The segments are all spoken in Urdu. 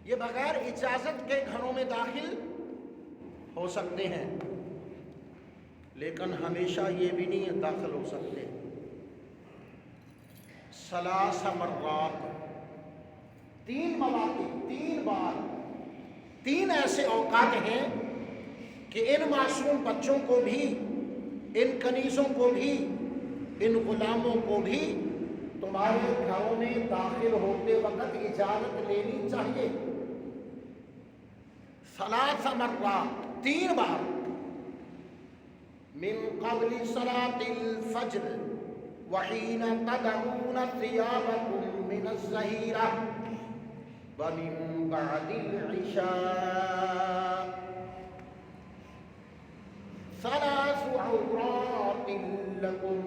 یہ بغیر اجازت کے گھروں میں داخل ہو سکتے ہیں، لیکن ہمیشہ یہ بھی نہیں داخل ہو سکتے۔ ثلاث مرات، 3 مواقع، 3 بار، 3 ایسے اوقات ہیں کہ ان معصوم بچوں کو بھی، ان کنیزوں کو بھی، ان غلاموں کو بھی تمہارے گھروں میں داخل ہوتے وقت اجازت لینی چاہیے۔ ثلاث مرات، 3 بار، من قبل صلاة الفجر وحين تدعون ثيابكم من الظهيرة ومن بعد العشاء، 3 عورات لكم۔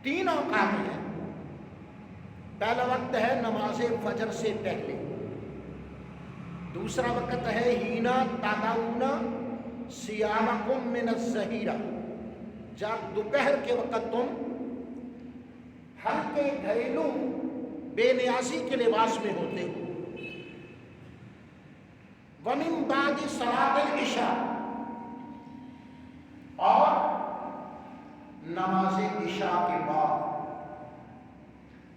3 اوقات ہیں۔ پہلا وقت ہے نماز فجر سے پہلے، دوسرا وقت ہے ہینا تدعون ثیابکم من الظہیرہ، جب دوپہر کے وقت تم ہلکے گھریلو بے نیازی کے لباس میں ہوتے ہو۔ ومن بعد صلاۃ العشاء، اور نماز عشاء کے بعد۔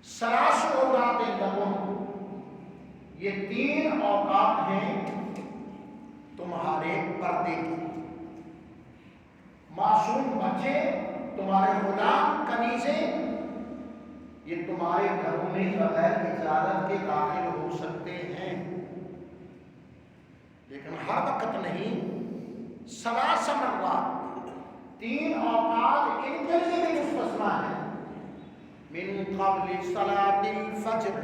ثلاث اوقات لکم، یہ 3 اوقات ہیں تمہارے پردے کے۔ معصوم بچے، تمہارے غلام، کنیزیں، یہ تمہارے گھروں میں بغیر اجازت کے داخل ہو سکتے ہیں، لیکن ہر وقت نہیں۔ ثلاث مرات، 3 اوقات ان کے لیے بھی مستثنا ہے۔ من قبل صلاۃ الفجر،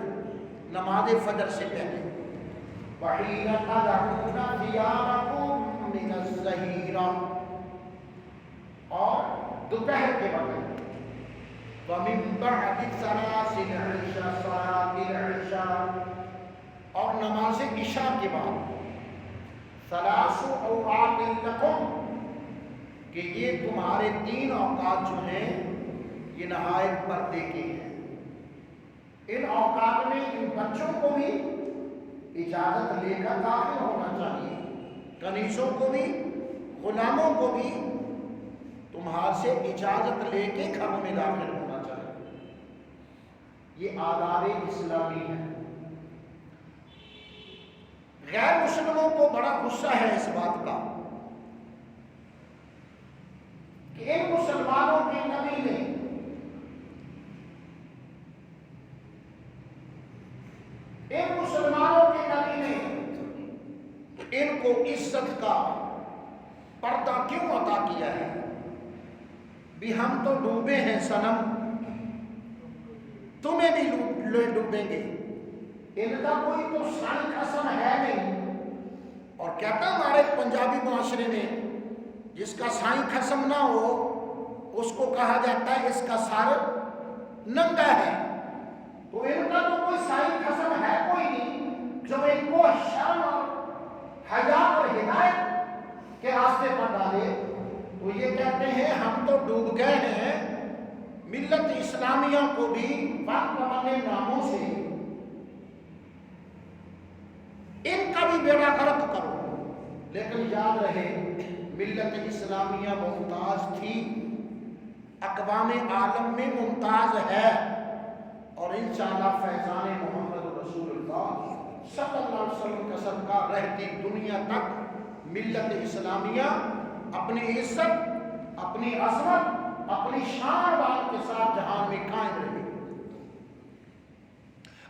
نماز فجر سے پہلے، وحین تدعون ثیابکم من الظہیرہ، اور دوپہر کے وقت، ومن بعد صلاۃ العشاء، اور نماز عشاء کے بعد۔ ثلاث اوقات لکم، کہ یہ تمہارے 3 اوقات جو ہیں یہ نہایت پردے کے ہیں۔ ان اوقات میں ان بچوں کو بھی اجازت لے کر داخل ہونا چاہیے، کنیزوں کو بھی، غلاموں کو بھی تمہارے سے اجازت لے کے گھروں میں داخل ہونا چاہیے۔ یہ آداب اسلامی ہے۔ غیر مسلموں کو بڑا غصہ ہے اس بات کا کہ ان مسلمانوں کے نبی نے ان کو عزت کا پردہ کیوں عطا کیا ہے؟ بھی ہم تو ڈوبے ہیں صنم، تمہیں بھی ڈوبیں گے۔ ان کا کوئی تو سائیں قسم ہے نہیں، اور کہتا ہمارے پنجابی معاشرے میں جس کا سائیں قسم نہ ہو اس کو کہا جاتا ہے اس کا سر ننگا ہے۔ تو ان کا تو کوئی سائیں قسم ہے کوئی نہیں جو ان کو شرم اور حیا اور ہدایت کے راستے پر ڈالے۔ تو یہ کہتے ہیں ہم تو ڈوب گئے ہیں، ملت اسلامیہ کو بھی وقت اپنے ناموں سے ان کا بھی بیڑا غرق کرو۔ لیکن یاد رہے ملت اسلامیہ ممتاز تھی، اقوام عالم میں ممتاز ہے، اور انشاءاللہ فیضان محمد رسول اللہ صلی اللہ علیہ وسلم کا صدقہ رہتی دنیا تک ملت اسلامیہ اپنی عزت، اپنی عظمت، اپنی شان بات کے ساتھ جہان میں قائم رہے،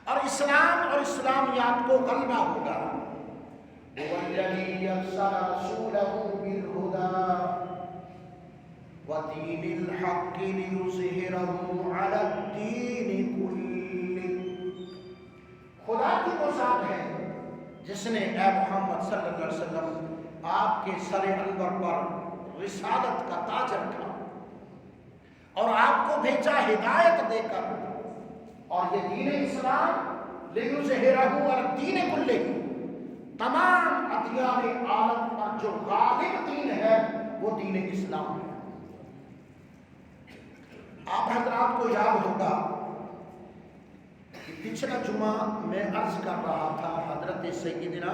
اور اسلام اور اسلامیات کو غلبہ ہوگا۔ وَالَّذِي أَرْسَلَ رَسُولَهُ بِالْهُدَىٰ وَدِينِ الْحَقِّ لِيُظْهِرَهُ عَلَى الدِّينِ كُلِّهِ۔ خدا کی وہ ذات ہے جس نے اے محمد صلی اللہ علیہ وسلم آپ کے سر انور پر رسالت کا تاج رکھا اور آپ کو بھیجا ہدایت دے کر، اور یہ دین اسلام لِيُظْهِرَهُ عَلَى الدِّينِ كُلِّهِ، تمام ادیان عالم پر جو غالب دین ہے وہ دین اسلام ہے۔ آپ حضرات کو یاد ہوگا پچھلا جمعہ میں عرض کر رہا تھا حضرت سیدنا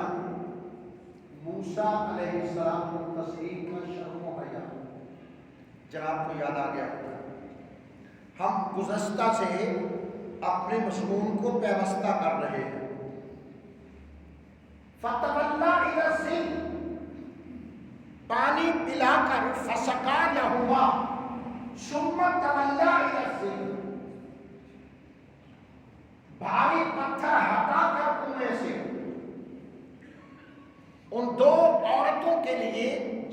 موسیٰ علیہ السلام کو تصدیق کا شرم و حیا، جناب کو یاد آ گیا ہوگا۔ ہم گزشتہ سے اپنے مضمون کو پیوستہ کر رہے ہیں۔ فتولیٰ الی الظل، پانی پلا کر فسقا لہما ثم تولیٰ الی الظل، بھاری پتھر ہٹا کر کنویں سے ان دو عورتوں کے لیے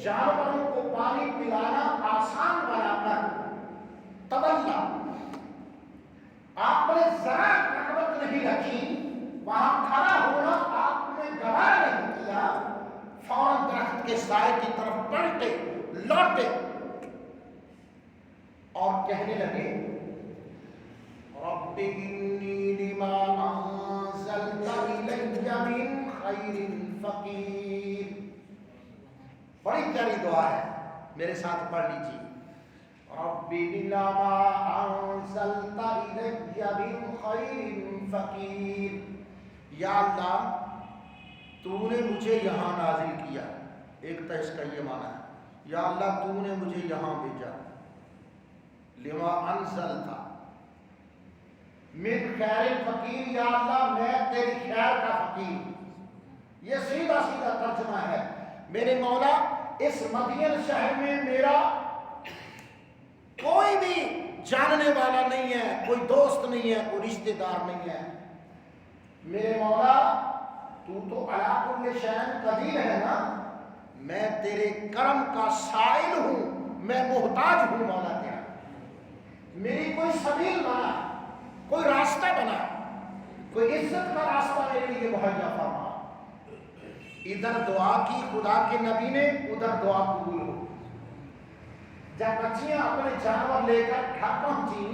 جانوروں کو پانی پلانا آسان بنا کر تولیٰ، آپ نے ذرا رغبت نہیں رکھی، وہاں کھڑا ہونا آپ نے گوارا نہیں کیا، فوراً درخت کے سائے کی طرف پلٹے لوٹے اور کہنے لگے رب انی لما انزلت الی من خیر فقیر۔ بڑی پیاری دعا ہے، میرے ساتھ پڑھ لیجیے۔ رب لما انزلت الی من خیر فقیر، یا اللہ تو نے مجھے یہاں نازل کیا، ایک تو اس کا یہ معنی ہے، یا اللہ تو نے مجھے یہاں بھیجا، لما انزلت من خیر فقیر، یا اللہ میں تیری خیر کا فقیر۔ یہ سیدھا سیدھا ترجمہ ہے، میرے مولا اس مدین شہر میں میرا کوئی بھی جاننے والا نہیں ہے، کوئی دوست نہیں ہے، کوئی رشتہ دار نہیں ہے، میرے مولا تو علی کل شیء قدیر ہے نا، میں تیرے کرم کا سائل ہوں، میں محتاج ہوں مولا تیرا، میری کوئی سبیل بنا، کوئی راستہ بنا، کوئی عزت کا راستہ میرے لیے مہیا فرما۔ ادھر دعا کی خدا کے نبی نے، ادھر دعا قبول ہو۔ جب بچیاں اپنے جانور لے کر گھر پہنچی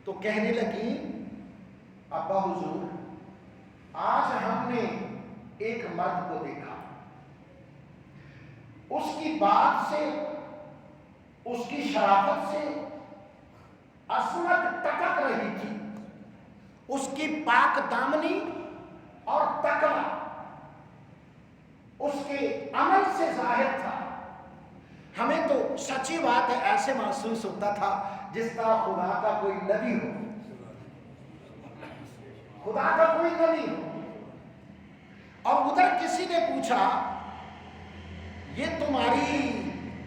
تو کہنے لگی ابا حضور آج ہم نے ایک مرد کو دیکھا، اس کی بات سے، اس کی شرافت سے عصمت ٹپک رہی تھی، اس کی پاک دامنی اور تقوی اس کے عمل سے ظاہر تھا۔ ہمیں تو سچی بات ہے ایسے محسوس ہوتا تھا جس طرح خدا کا کوئی نبی ہو، خدا کا کوئی نبی ہو۔ اور ادھر کسی نے پوچھا یہ تمہاری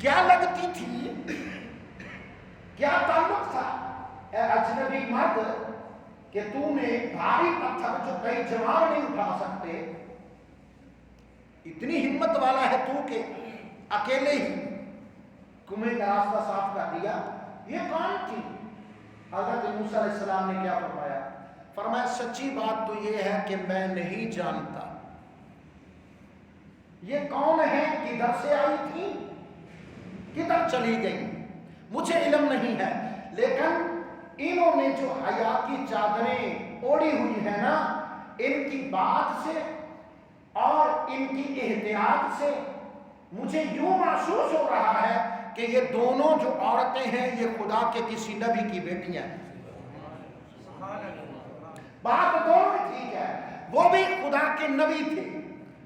کیا لگتی تھی، کیا تعلق تھا اے اجنبی مرد کہ تو نے بھاری پتھر جو کئی جوان نہیں اٹھا سکتے، اتنی ہمت والا ہے تو کہ اکیلے ہی کنویں کا راستہ صاف کر دیا، یہ کون تھی؟ حضرت موسیٰ علیہ السلام نے کیا فرمایا؟ فرمایا سچی بات تو یہ ہے کہ میں نہیں جانتا یہ کون ہے، کدھر سے آئی تھی، کدھر چلی گئی، مجھے علم نہیں ہے، لیکن انہوں نے جو حیا کی چادریں اوڑھی ہوئی ہیں نا، ان کی بات سے اور ان کی احتیاط سے مجھے یوں محسوس ہو رہا ہے کہ یہ دونوں جو عورتیں ہیں یہ خدا کے کسی نبی کی بیٹیاں ہیں۔ بات دونوں میں ٹھیک ہے، وہ بھی خدا کے نبی تھے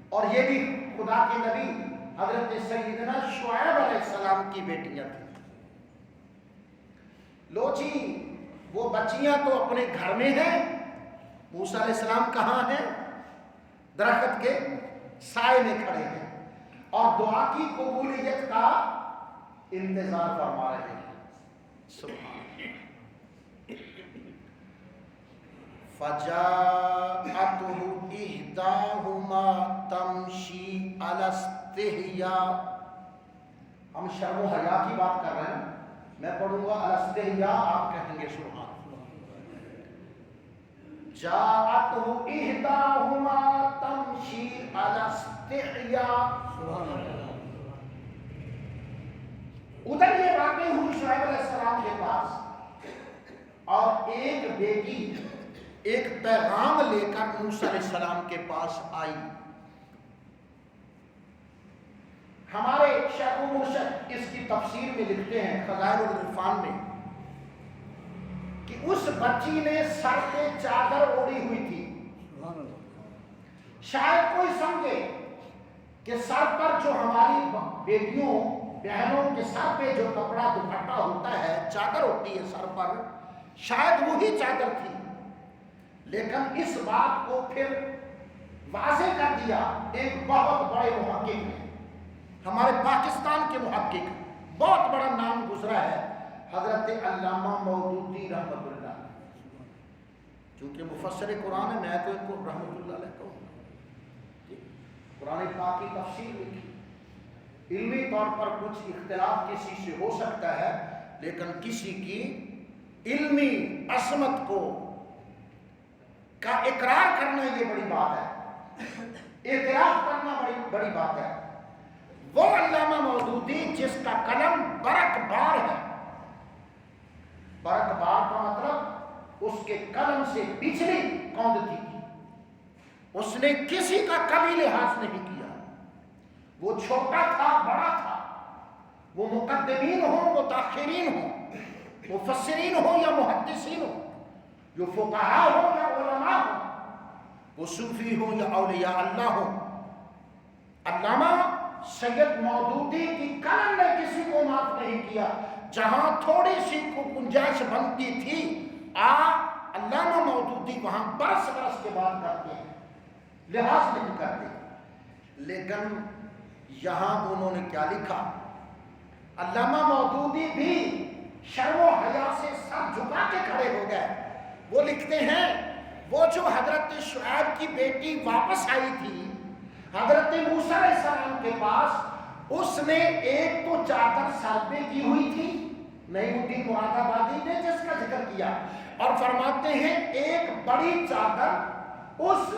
اور یہ بھی خدا کے نبی حضرت سیدنا شعیب علیہ السلام کی بیٹیاں تھیں۔ لو جی وہ بچیاں تو اپنے گھر میں ہیں، موسیٰ علیہ السلام کہاں ہیں؟ درخت کے سائے میں کھڑے ہیں اور دعا کی قبولیت کا انتظار فرما رہے ہیں۔ سبحان فجاءته احداهما تمشي على استحياء، ہم شرم و حیا کی بات کر رہے ہیں، میں پڑھوں گا على استحياء، آپ کہیں گے سبحان۔ جاءته احداهما تمشي على استحياء، ادھر یہ واقع ہوئی شعیب علیہ السلام کے پاس، اور ایک بیٹی ایک پیغام لے کر موسیٰ علیہ السلام کے پاس آئی۔ ہمارے شیخ و مرشد اس کی تفسیر میں لکھتے ہیں خزائن العرفان میں کہ اس بچی نے سر پہ چادر اوڑھی ہوئی تھی. شاید کوئی سمجھے کہ سر پر جو ہماری بیٹیوں بہنوں کے سر پہ جو کپڑا دوپٹہ ہوتا ہے، چادر ہوتی ہے سر پر، شاید وہی چادر تھی. لیکن اس بات کو پھر واضح کر دیا ایک بہت بڑے محقق نے، ہمارے پاکستان کے محقق، بہت بڑا نام گزرا ہے، حضرت علامہ مودودی رحمۃ اللہ. چونکہ مفسر قرآن ہے، میں تو ان کو رحمۃ اللہ علیہ کہوں گا. قرآن پاک کی تفسیر لکھی، علمی طور پر کچھ اختلاف کسی سے ہو سکتا ہے، لیکن کسی کی علمی عصمت کا اقرار کرنا یہ بڑی بات ہے، اعتراف کرنا بڑی بات ہے. وہ علامہ مودودی جس کا قلم برق بار ہے، برق بار کا مطلب اس کے قلم سے بجلی کوندتی تھی، اس نے کسی کا کبھی لحاظ نہیں کیا. وہ چھوٹا تھا بڑا تھا، وہ مقدمین ہوں متاخرین ہوں، مفسرین ہوں یا محدثین ہوں، جو فقہاء ہوں یا علماء ہوں، وہ صوفی ہوں یا اولیاء اللہ ہوں. علامہ سید مودودی کی قلم نے کسی کو معاف نہیں کیا. جہاں تھوڑی سی کو گنجائش بنتی تھی، علامہ مودودی وہاں برس کے بات کرتے ہیں، لحاظ نہیں کرتے. لیکن یہاں انہوں نے کیا لکھا؟ علامہ مودودی بھی شرم و حیا سے سر جھکا کے کھڑے ہو گئے. وہ لکھتے ہیں، وہ جو حضرت شعیب کی بیٹی واپس آئی تھی حضرت موسیٰ علیہ السلام کے پاس، اس نے ایک تو چادر سر پہ کی ہوئی تھی، نعیم الدین مراد آبادی نے جس کا ذکر کیا، اور فرماتے ہیں ایک بڑی چادر اس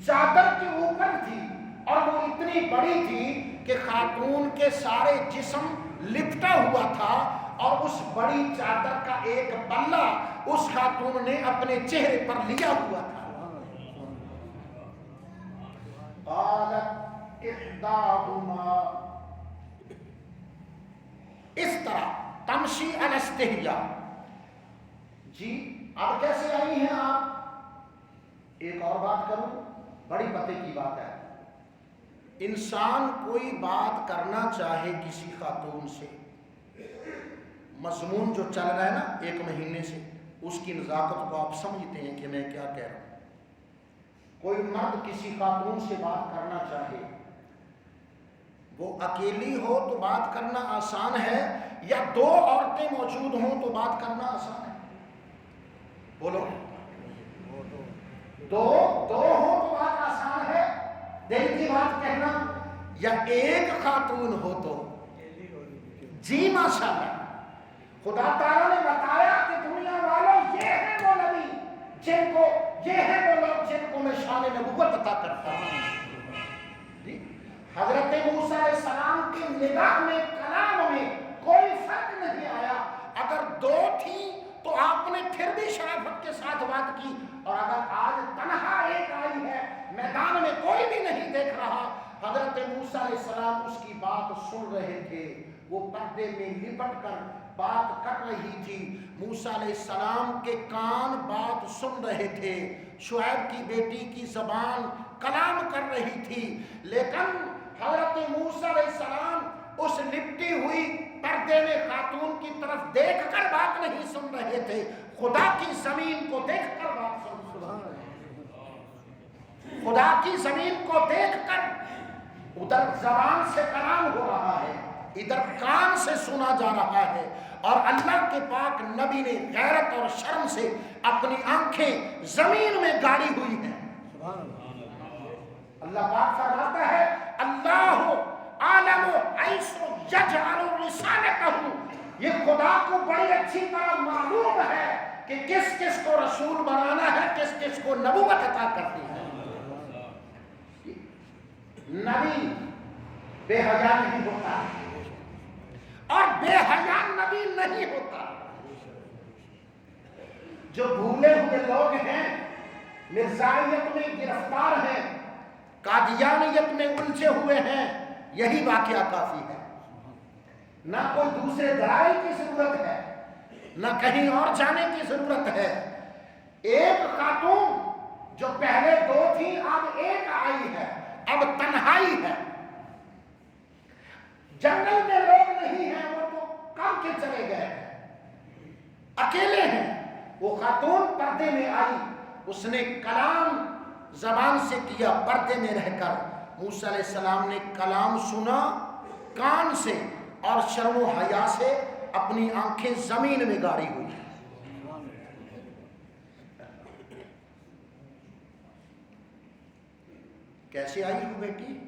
چادر کے اوپر تھی، اور وہ اتنی بڑی تھی کہ خاتون کے سارے جسم لپٹا ہوا تھا، اور اس بڑی چادر کا ایک پلہ اس خاتون نے اپنے چہرے پر لیا ہوا تھا. قالت احداہما، اس طرح تمشی علی استحیاء. جی اب کیسے آئی ہیں آپ؟ ایک اور بات کروں، بڑی پتے کی بات ہے. انسان کوئی بات کرنا چاہے کسی خاتون سے، مضمون جو چل رہا ہے نا 1 مہینے سے، اس کی نزاکت کو آپ سمجھتے ہیں کہ میں کیا کہہ رہا ہوں. کوئی مرد کسی خاتون سے بات کرنا چاہے، وہ اکیلی ہو تو بات کرنا آسان ہے، یا 2 عورتیں موجود ہوں تو بات کرنا آسان ہے؟ بولو، دو ہوں تو بات آسان ہے دل کی بات کہنا، یا ایک خاتون ہو تو؟ جی ماشاءاللہ. خدا تعالیٰ نے بتایا کہ دنیا والوں یہ ہے وہ نبی جن کو، یہ ہے وہ لوگ جن کو میں شان نبوت عطا کرتا ہوں. حضرت موسیٰ علیہ السلام کی نگاہ میں، کلام میں کوئی فرق نہیں آیا. اگر 2 تھیں تو آپ نے پھر بھی شرافت کے ساتھ بات کی، اور اگر آج تنہا ایک آئی ہے، میدان میں کوئی بھی نہیں دیکھ رہا. حضرت موسیٰ علیہ السلام اس کی بات سن رہے تھے، وہ پردے میں لپٹ کر بات کر رہی تھی. موسیٰ علیہ السلام کے کان بات سن رہے تھے، شعیب کی بیٹی کی زبان کلام کر رہی تھی. لیکن حضرت موسیٰ علیہ السلام اس لپٹی ہوئی پردے میں خاتون کی طرف دیکھ کر بات نہیں سن رہے تھے، خدا کی زمین کو دیکھ کر بات سن رہے تھے. خدا کی زمین کو دیکھ کر ادھر زبان سے کلام ہو رہا ہے، ادھر کان سے سنا جا رہا ہے، اور اللہ کے پاک نبی نے غیرت اور شرم سے اپنی آنکھیں زمین میں گاڑی ہوئی ہیں. اللہ پاک فرماتا ہے اللہ عالم حیث یجعل رسالتہ، یہ خدا کو بڑی اچھی طرح معلوم ہے کہ کس کس کو رسول بنانا ہے، کس کس کو نبوت عطا کرنی ہے. نبی بے حیا نہیں ہوتا، اور بے حیا نبی نہیں ہوتا. جو بھولے ہوئے لوگ ہیں، مرزائیت میں گرفتار ہیں، قادیانیت میں الجھے ہوئے ہیں، یہی واقعہ کافی ہے. نہ کوئی دوسرے دلائل کی ضرورت ہے. نہ کہیں اور جانے کی ضرورت ہے. ایک خاتون جو پہلے دو تھی اب ایک آئی ہے, اب تنہائی ہے. جنگل میں لوگ نہیں ہیں, وہ تو کب کے چلے گئے ہیں, اکیلے ہیں. وہ خاتون پردے میں آئی, اس نے کلام زبان سے کیا پردے میں رہ کر. موسیٰ علیہ السلام نے کلام سنا کان سے اور شرم و حیا سے اپنی آنکھیں زمین میں گاڑی ہوئی. کیسے آئی ہو بیٹی؟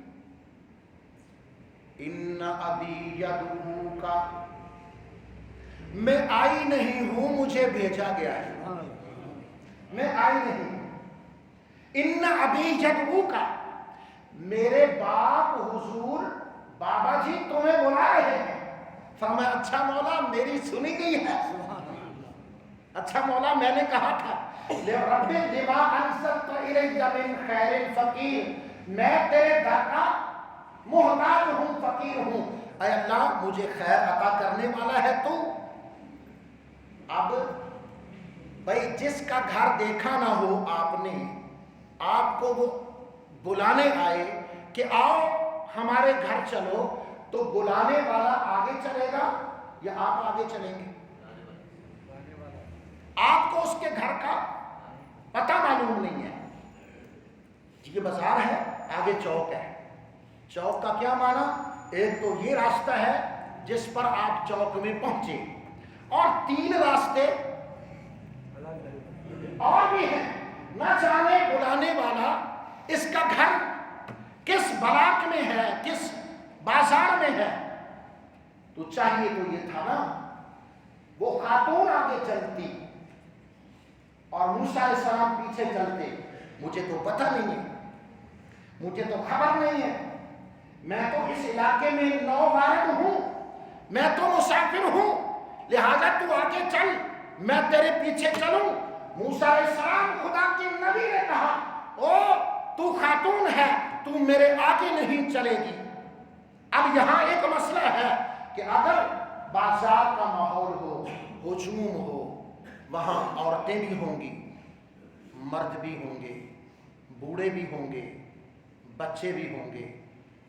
ان ابی یدعوک, میں آئی نہیں ہوں, مجھے بھیجا گیا ہے, میں آئی نہیں ہوں. ان ابی یدعوک, میرے باپ حضور بابا جی تمہیں بلا رہے ہیں. فرمایا اچھا مولا میری سنی گئی ہے, اچھا مولا میں نے کہا تھا رب لما انزلت الی من خیر فقیر, میں تیرے در کا محتاج ہوں, فقیر ہوں, اے اللہ مجھے خیر عطا کرنے والا ہے تو. اب بھائی جس کا گھر دیکھا نہ ہو آپ نے, آپ کو وہ بلانے آئے کہ آؤ ہمارے گھر چلو, تو بلانے والا آگے چلے گا یا آپ آگے چلیں گے؟ آپ کو اس کے گھر کا پتہ معلوم نہیں ہے. یہ بازار ہے, آگے چوک ہے. چوک کا کیا معنی؟ ایک تو یہ راستہ ہے جس پر آپ چوک میں پہنچے, اور 3 راستے اور بھی ہیں. نہ جانے بلانے والا اس کا گھر کس بلاک میں ہے, کس بازار میں ہے. تو چاہیے تو یہ تھا نا وہ خاتون آگے چلتی اور موسیٰ علیہ السلام پیچھے چلتے. مجھے تو پتہ نہیں ہے, مجھے تو خبر نہیں ہے, میں تو اس علاقے میں نو وارد ہوں, میں تو مسافر ہوں, لہذا تو آگے چل میں تیرے پیچھے چلوں. موسیٰ علیہ السلام خدا کے نبی نے کہا او تو خاتون ہے, تو میرے آگے نہیں چلے گی. اب یہاں ایک مسئلہ ہے کہ اگر بازار کا ماحول ہو, ہجوم ہو, وہاں عورتیں بھی ہوں گی, مرد بھی ہوں گے, بوڑھے بھی ہوں گے, بچے بھی ہوں گے,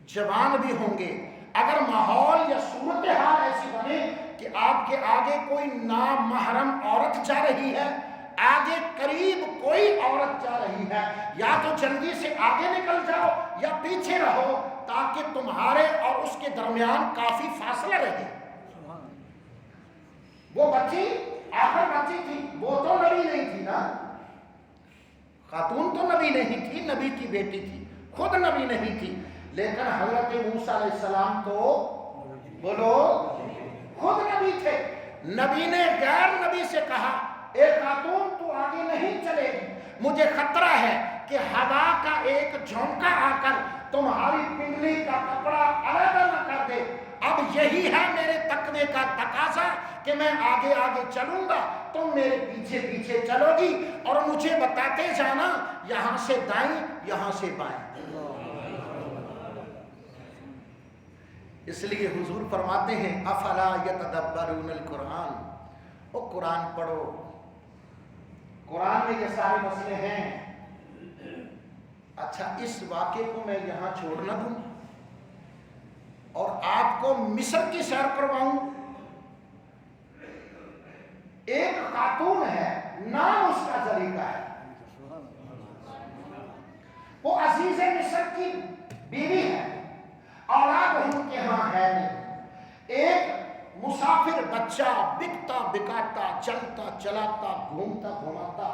جوان بھی ہوں گے. اگر ماحول یا صورتحال ایسی بنے کہ آپ کے آگے کوئی نامحرم عورت جا رہی ہے, آگے قریب کوئی عورت جا رہی ہے, یا تو جلدی سے آگے نکل جاؤ یا پیچھے رہو تاکہ تمہارے اور اس کے درمیان کافی فاصلہ رہے. وہ بچی آخر بچی تھی, وہ تو نبی نہیں تھی نا, خاتون تو نبی نہیں تھی, نبی کی بیٹی تھی, خود نبی نہیں تھی. لیکن حضرت موسیٰ علیہ السلام تو بولو خود نبی تھے. نبی نے غیر نبی سے کہا اے خاتون تو آگے نہیں چلے گی, مجھے خطرہ ہے کہ ہوا کا ایک جھونکا آ کر تمہاری پنڈلی کا کپڑا علیحدہ نہ کر دے. اب یہی ہے میرے تقوی کا تقاضا کہ میں آگے آگے چلوں گا, تم میرے پیچھے پیچھے چلو گی اور مجھے بتاتے جانا یہاں سے دائیں یہاں سے بائیں. اس لیے حضور فرماتے ہیں افلا یتدبرون القرآن, او قرآن پڑھو, قرآن میں یہ سارے مسئلے ہیں. اچھا اس واقعے کو میں یہاں چھوڑ نہ دوں اور آپ کو مصر کی سیر کرواؤں. ایک خاتون ہے, نام اس کا زلیخا ہے, وہ عزیز مصر کی بیوی ہے, اولاد ان کے ہاں ہے نہیں. ایک مسافر بچہ بکتا بکاتا چلتا چلاتا گھومتا گھماتا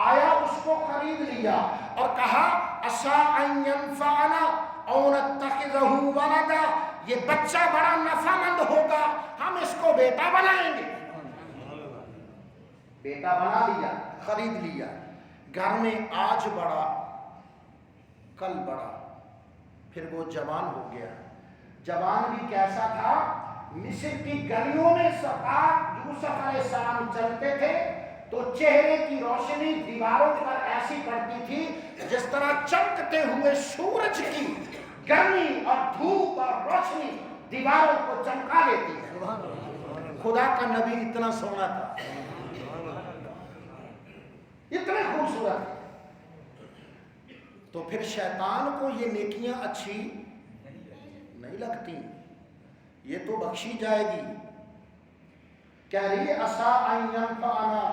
آیا, اس کو خرید لیا اور کہا عسیٰ ان ینفعنا او نتخذہ ولدا, یہ بچہ بڑا نفع مند ہوگا, ہم اس کو بیٹا بنائیں گے. بیٹا بنا لیا, خرید لیا. گھر میں آج بڑا کل بڑا, پھر وہ جوان ہو گیا. جوان بھی کیسا تھا, مصر کی گلیوں میں سرکار یوسف علیہ السلام چلتے تھے تو چہرے کی روشنی دیواروں پر ایسی پڑتی تھی جس طرح چمکتے ہوئے سورج کی گرمی اور دھوپ اور روشنی دیواروں کو چمکا دیتی ہے. خدا کا نبی اتنا سونا تھا، اتنے خوبصورت تھے، تو پھر شیطان کو یہ نیکیاں اچھی نہیں لگتی، یہ تو بخشی جائے گی۔ کہہ رہی ہے عسیٰ ان ینفعنا،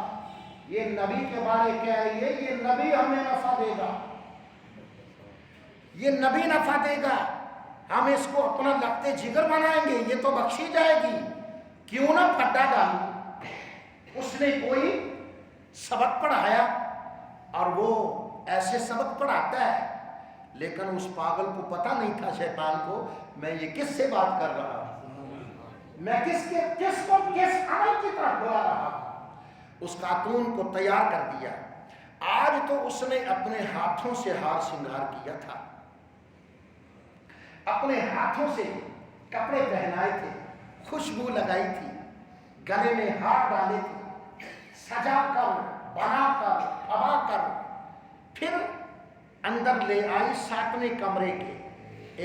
یہ نبی کے بارے کہہ رہی ہے یہ نبی ہمیں نفع دے گا، یہ نبی نفع دے گا، ہم اس کو اپنا لگتے جگر بنائیں گے، یہ تو بخشی جائے گی، کیوں نہ پھٹا ڈالوں۔ اس نے کوئی سبق پڑھایا اور وہ ایسے سبق پڑھاتا ہے، لیکن اس پاگل کو پتہ نہیں تھا شیطان کو میں یہ کس سے بات کر رہا ہوں، میں کس کو کس عمل کی طرف بلا رہا ہوں۔ اس خاتون کو تیار کر دیا۔ آج تو اس نے اپنے ہاتھوں سے ہار سنگار کیا تھا، اپنے ہاتھوں سے کپڑے پہنائے تھے، خوشبو لگائی تھی، گلے میں ہار ڈالے تھے، سجا کر بنا کر ابا کر پھر اندر لے آئی 7ویں کمرے کے۔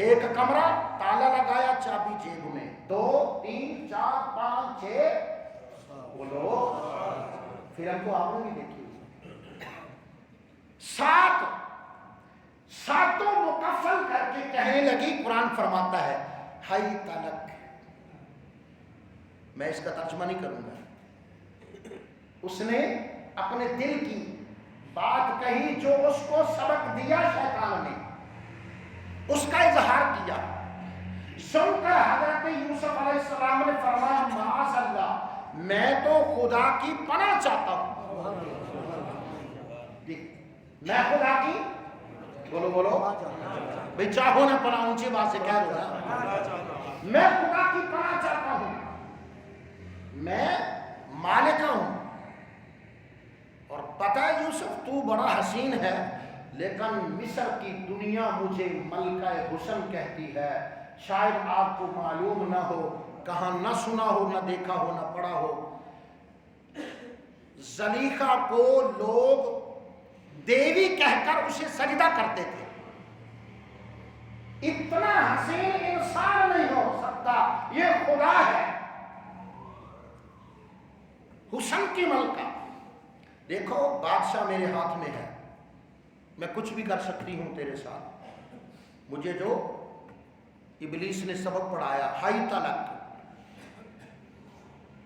ایک کمرہ تالا لگایا، چابی جیب میں، 2 3 4 5 6 بولو، فلم کو آپ نے بھی دیکھی، 7 ساتوں مکفل کر کے کہنے لگی، قرآن فرماتا ہے ہائی تلک، میں اس کا ترجمہ نہیں کروں گا، اس نے اپنے دل کی بات کہی جو اس کو سبق دیا شیطان نے، اس کا اظہار کیا۔ سن کر حضرت یوسف علیہ السلام نے فرمایا معاذ اللہ، میں تو خدا کی پناہ چاہتا ہوں، میں خدا کی بولو بولو بھئی چاہو نہ پناہ، اونچی بات سے کہہ دو نا، میں خدا کی پناہ چاہتا ہوں، میں مالکہ ہوں، اور پتہ ہے یوسف تو بڑا حسین ہے، لیکن مصر کی دنیا مجھے ملکہ حسن کہتی ہے، شاید آپ کو معلوم نہ ہو، کہاں نہ سنا ہو، نہ دیکھا ہو، نہ پڑھا ہو، زلیخا کو لوگ دیوی کہہ کر اسے سجدہ کرتے تھے۔ اتنا حسین انسان نہیں ہو سکتا، یہ خدا ہے، حسن کی ملکہ۔ دیکھو بادشاہ میرے ہاتھ میں ہے، میں کچھ بھی کر سکتی ہوں تیرے ساتھ، مجھے جو ابلیس نے سبق پڑھایا ہائی تلک،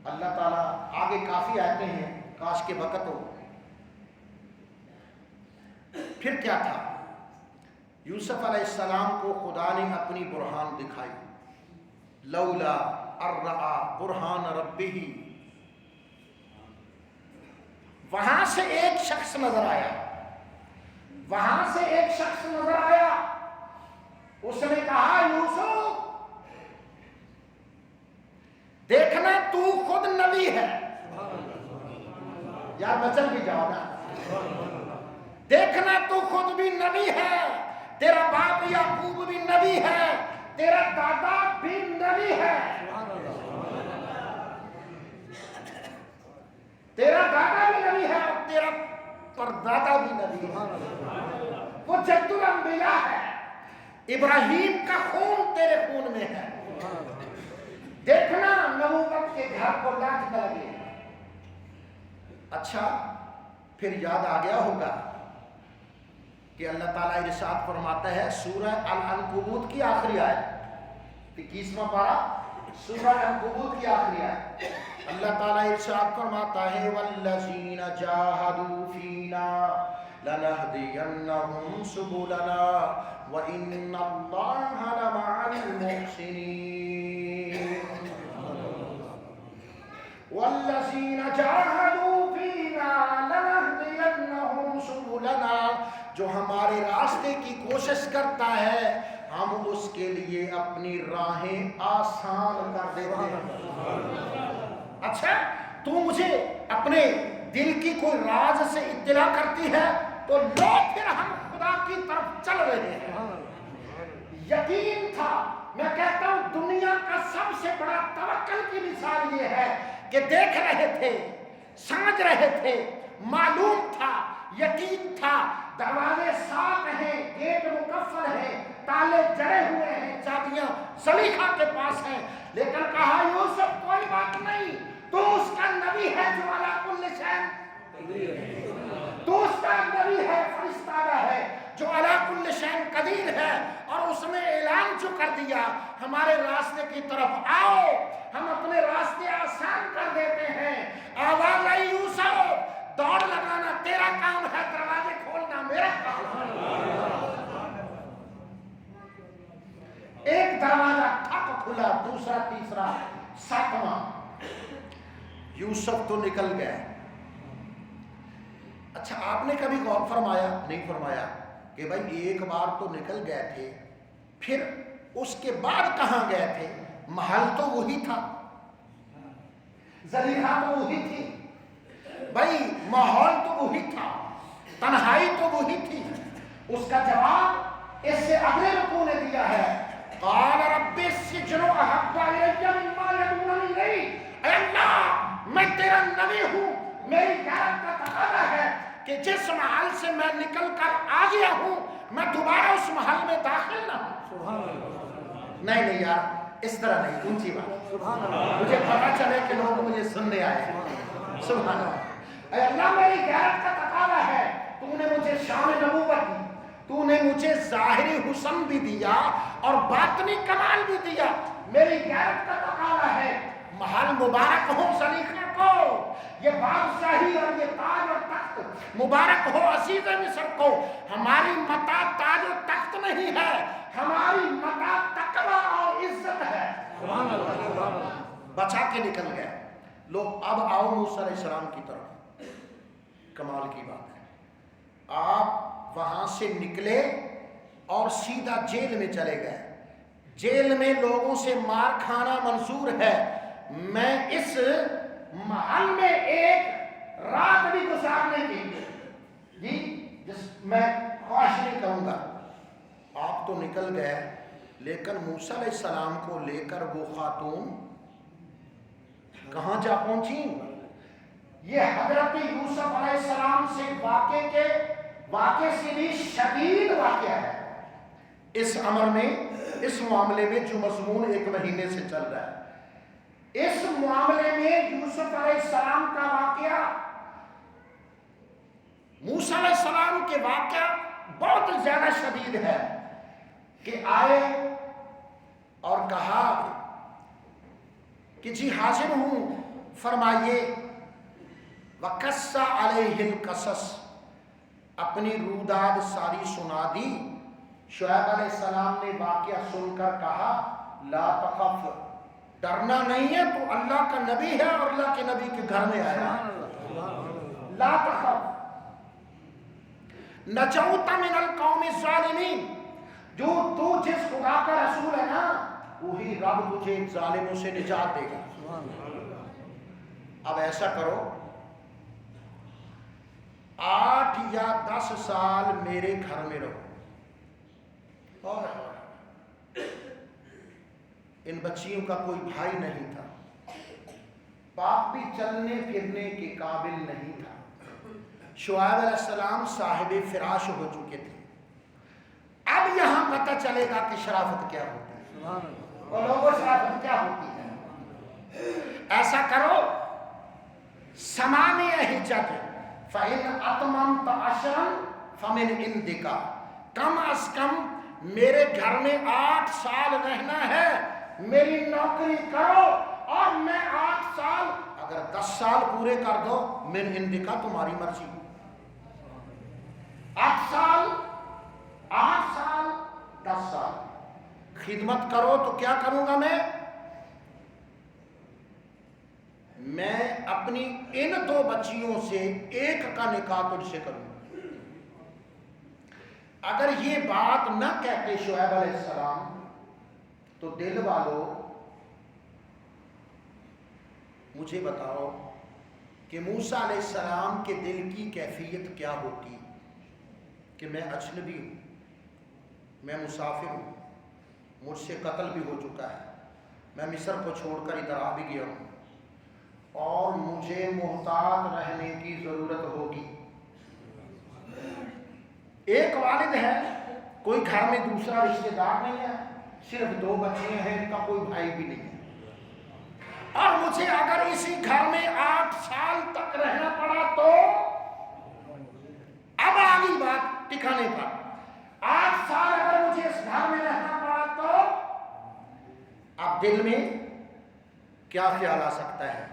اللہ تعالیٰ آگے کافی آتے ہیں، کاش کے وقت ہو۔ پھر کیا تھا؟ یوسف علیہ السلام کو خدا نے اپنی برہان دکھائی، لولا ارآ برہان ربہ، وہاں سے ایک شخص نظر آیا، وہاں سے ایک شخص نظر آیا، اس نے کہا یوسف دیکھنا تو خود نبی ہے، یار بچن بھی جاؤ نا، دیکھنا تو خود بھی نبی ہے، تیرا باپ یعقوب بھی نبی ہے، تیرا دادا بھی نبی ہے، تیرا دادا بھی نبی ہے اور تیرا پردادا بھی نبی ہے، وہ جد الانبیاء ہے، ابراہیم کا خون تیرے خون میں ہے، دیکھنا نبوت کے گھر کو لاج نہ لگے۔ اچھا پھر یاد آ گیا ہوگا کہ اللہ تعالیٰ ارشاد فرماتا ہے سورہ العنکبوت کی آخری آیت، 21واں پارہ سورہ العنکبوت کی آخری آیت، اللہ تعالیٰ ارشاد فرماتا ہے والذین جاہدوا فینا لنہدینہم سبلنا وان اللہ لمع المحسنین، والذین جاہدوا فینا لنہدینہم سبلنا، جو ہمارے راستے کی کوشش کرتا ہے ہم اس کے لیے اپنی راہیں آسان کر دیتے ہیں۔ اچھا تو مجھے اپنے دل کی کوئی راز سے اطلاع کرتی ہے تو لو پھر ہم خدا کی طرف چل رہے ہیں۔ یقین تھا، میں کہتا ہوں دنیا کا سب سے بڑا توکل کی مثال یہ ہے کہ دیکھ رہے تھے، سمجھ رہے تھے، معلوم تھا، یقین تھا، دروازے صاف ہیں، گیٹ مکفل ہیں، تالے جڑے ہوئے ہیں، چابیاں زلیخا کے پاس ہیں، لیکن کہا یوسف کوئی بات نہیں، تو اس کا نبی ہے جو علی کل شیء، تو اس کا نبی ہے، فرشتہ ہے جو علی کل شیء قدیر ہے، اور اس نے اعلان جو کر دیا ہمارے راستے کی طرف آؤ، ہم اپنے راستے آسان کر دیتے ہیں۔ آواز آئی یوسف دوڑ لگانا تیرا کام ہے، دروازے کھولنا میرا کام ہے۔ ایک دروازہ ٹھک کھلا، دوسرا، تیسرا، ساتواں، یوسف تو نکل گئے۔ اچھا آپ نے کبھی غور فرمایا؟ نہیں فرمایا کہ بھائی ایک بار تو نکل گئے تھے، پھر اس کے بعد کہاں گئے تھے؟ محل تو وہی تھا، زلیخا تو وہی تھی، بھائی ماحول تو وہی تھا، تنہائی تو وہی تھی۔ اس کا جواب اس سے اگلے رکوع نے دیا ہے، قال رب السجن احب الی مما یدعوننی الیہ۔ اے اللہ میں تیرا نبی ہوں، میری غیرت کا تقاضا ہے کہ جس محل سے میں نکل کر آ گیا ہوں میں دوبارہ اس محل میں داخل نہ ہوں۔ نہیں یار اس طرح نہیں، اونچی بات، مجھے پتا چلے کہ لوگ مجھے سننے آئے ہیں۔ سبحان اللہ۔ اے اللہ میری غیرت کا تقاضا ہے، تو نے مجھے شان نبوت دی، تو نے مجھے ظاہری حسن بھی دیا اور باطنی کمال بھی دیا، میری غیرت کا تقاضا ہے محل مبارک ہو زلیخا کو، یہ بادشاہی اور یہ تاج اور تخت مبارک ہو عزیز مصر کو۔ ہماری متاع تاج و تخت نہیں ہے، ہماری متاع تقویٰ اور عزت ہے۔ بچا کے نکل گئے لوگ۔ اب آؤ موسیٰ علیہ السلام کی طرف، کمال کی بات ہے، آپ وہاں سے نکلے اور سیدھا جیل میں چلے گئے۔ جیل میں لوگوں سے مار کھانا منظور ہے، میں اس محل میں ایک رات بھی گزارنے کی جی جس میں خواہش نہیں کروں گا۔ آپ تو نکل گئے، لیکن موسیٰ علیہ السلام کو لے کر وہ خاتون کہاں جا پہنچی؟ یہ حضرت یوسف علیہ السلام سے واقعے سے بھی شدید واقعہ ہے۔ اس امر میں، اس معاملے میں جو مضمون 1 مہینے سے چل رہا ہے، اس معاملے میں یوسف علیہ السلام کا واقعہ، موسیٰ علیہ السلام کے واقعہ بہت زیادہ شدید ہے کہ آئے اور کہا کہ جی حاضر ہوں، فرمائیے۔ وَقَصَّ عَلَيْهِ الْقَصَص، اپنی روداد ساری سنا دی۔ شعیب علیہ السلام نے واقعہ سن کر کہا لا تخف، ڈرنا نہیں ہے، تو اللہ کا نبی ہے اور اللہ کے نبی کے گھر میں آیا ہے۔ لا تخف نجوت من القوم الظالمین، جو تو جس خدا کا رسول ہے نا وہی رب تجھے ظالموں سے نجات دے گا۔ اب ایسا کرو 8 یا 10 سال میرے گھر میں رہو، اور ان بچیوں کا کوئی بھائی نہیں تھا، باپ بھی چلنے پھرنے کے قابل نہیں تھا۔ شعیب علیہ السلام صاحب فراش ہو چکے تھے۔ اب یہاں پتہ چلے گا کہ شرافت کیا ہوتی ہے اور لوگوں شرافت کیا ہوتی ہے۔ ایسا کرو 8 حجج فَإِنْ أَتْمَمْتَ عَشْرًا فَمِنْ عِنْدِكَ، کم از کم میرے گھر میں 8 سال رہنا ہے، میری نوکری کرو، اور میں 8 سال، اگر 10 سال پورے کر دو من عندک، تمہاری مرضی، 8 سال 10 سال خدمت کرو تو کیا کروں گا میں اپنی ان 2 بچیوں سے ایک کا نکاح تجھ سے کروں۔ اگر یہ بات نہ کہتے شعیب علیہ السلام تو دل والوں مجھے بتاؤ کہ موسیٰ علیہ السلام کے دل کی کیفیت کیا ہوتی کہ میں اجنبی ہوں، میں مسافر ہوں، مجھ سے قتل بھی ہو چکا ہے، میں مصر کو چھوڑ کر ادھر آ بھی گیا ہوں اور مجھے محتاط رہنے کی ضرورت ہوگی۔ ایک والد ہے، کوئی گھر میں دوسرا رشتہ دار نہیں ہے، صرف 2 بچیاں ہیں، ان کا کوئی بھائی بھی نہیں ہے، اور مجھے اگر اسی گھر میں 8 سال تک رہنا پڑا تو اب آگئی بات ٹھکانے پر، 8 سال اگر مجھے اس گھر میں رہنا پڑا تو اب دل میں کیا خیال آ سکتا ہے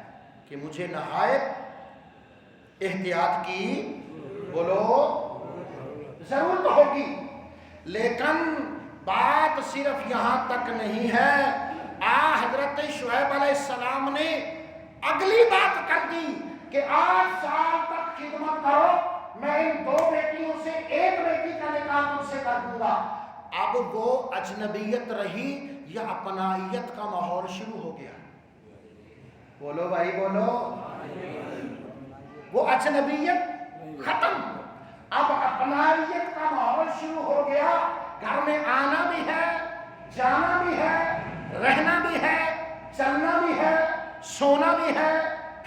کہ مجھے نہایت احتیاط کی بولو ضرورت ہوگی۔ لیکن بات صرف یہاں تک نہیں ہے، حضرت شعیب علیہ السلام نے اگلی بات کر دی کہ 8 سال تک خدمت کرو، میں ان 2 بیٹیوں سے ایک بیٹی کا نکاح تم سے کر دوں گا۔ اب وہ اجنبیت رہی یا اپنائیت کا ماحول شروع ہو گیا؟ بولو بھائی بولو، وہ اجنبیت ختم، اب اپنائیت کا ماحول شروع ہو گیا۔ گھر میں آنا بھی ہے، جانا بھی ہے، رہنا بھی ہے، چلنا بھی ہے، سونا بھی ہے،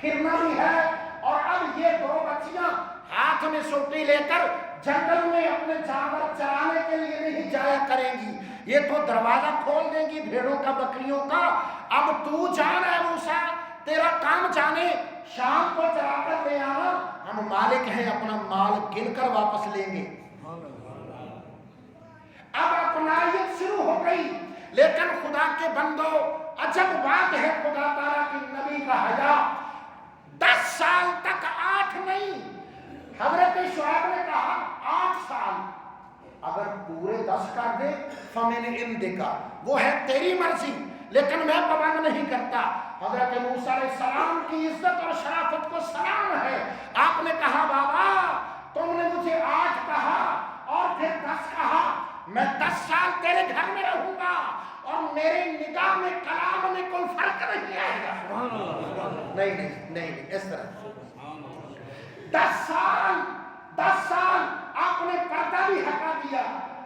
پھرنا بھی ہے، اور اب یہ 2 بچیاں ہاتھ میں سوٹی لے کر جنگل میں اپنے جانور چرانے کے لیے نہیں جایا کریں گی، یہ تو دروازہ کھول دیں گی بھیڑوں کا بکریوں کا۔ اب تو جان ہے موسیٰ، تیرا کام جانے، شام کو چرا کر لے آنا، ہم مالک ہیں، اپنا مال گن کر واپس لیں گے۔ اب اپنائیت شروع ہو گئی، لیکن خدا کے بندو عجب بات ہے خدا تعالیٰ کی نبی کا حیا، 10 سال تک 8 نہیں، حضرت شعیب نے کہا 8 سال، اگر پورے 10 کر دے فمن عندک، وہ ہے تیری مرضی، لیکن میں پابند نہیں کرتا۔ حضرت موسیٰ علیہ السلام کی عزت اور شرافت کو سلام ہے، آپ نے کہا بابا تم نے مجھے 8 کہا اور پھر 10 کہا، میں 10 سال تیرے گھر میں رہوں گا اور میرے نگاہ میں کلام میں کوئی فرق نہیں آئے گا۔ نہیں اس طرح 10 سال آپ نے پردہ بھی ہٹا دیا،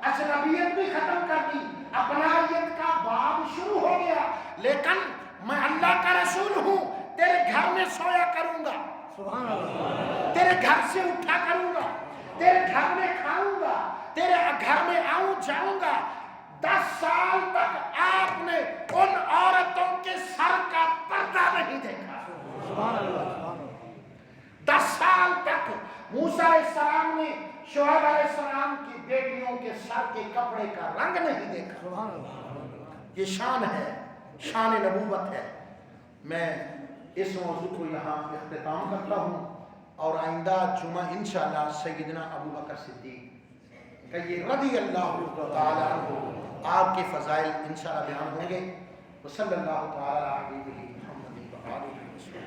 اجنبیت بھی ختم کر دی، اپنائیت کا باب شروع ہو گیا، لیکن میں اللہ کا رسول ہوں، تیرے گھر میں سویا کروں گا، تیرے گھر سے اٹھا کروں گا، تیرے گھر میں کھاؤں گا، تیرے گھر میں آؤں جاؤں گا۔ 10 سال تک آپ نے ان عورتوں کے سر کا پردہ نہیں دیکھا۔ 10 سال تک موسیٰ علیہ السلام نے شعیب علیہ السلام کی بیٹیوں کے سر کے کپڑے کا رنگ نہیں دیکھا۔ یہ شان ہے، شان نبوت ہے۔ میں اس موضوع کو یہاں اختتام کرتا ہوں، اور آئندہ جمعہ انشاءاللہ سیدنا ابو بکر صدیق کہ یہ رضی اللہ تعالی عنہ آپ کے فضائل انشاءاللہ بیان ہوں گے۔ وصلی اللہ تعالی علیہ وسلم۔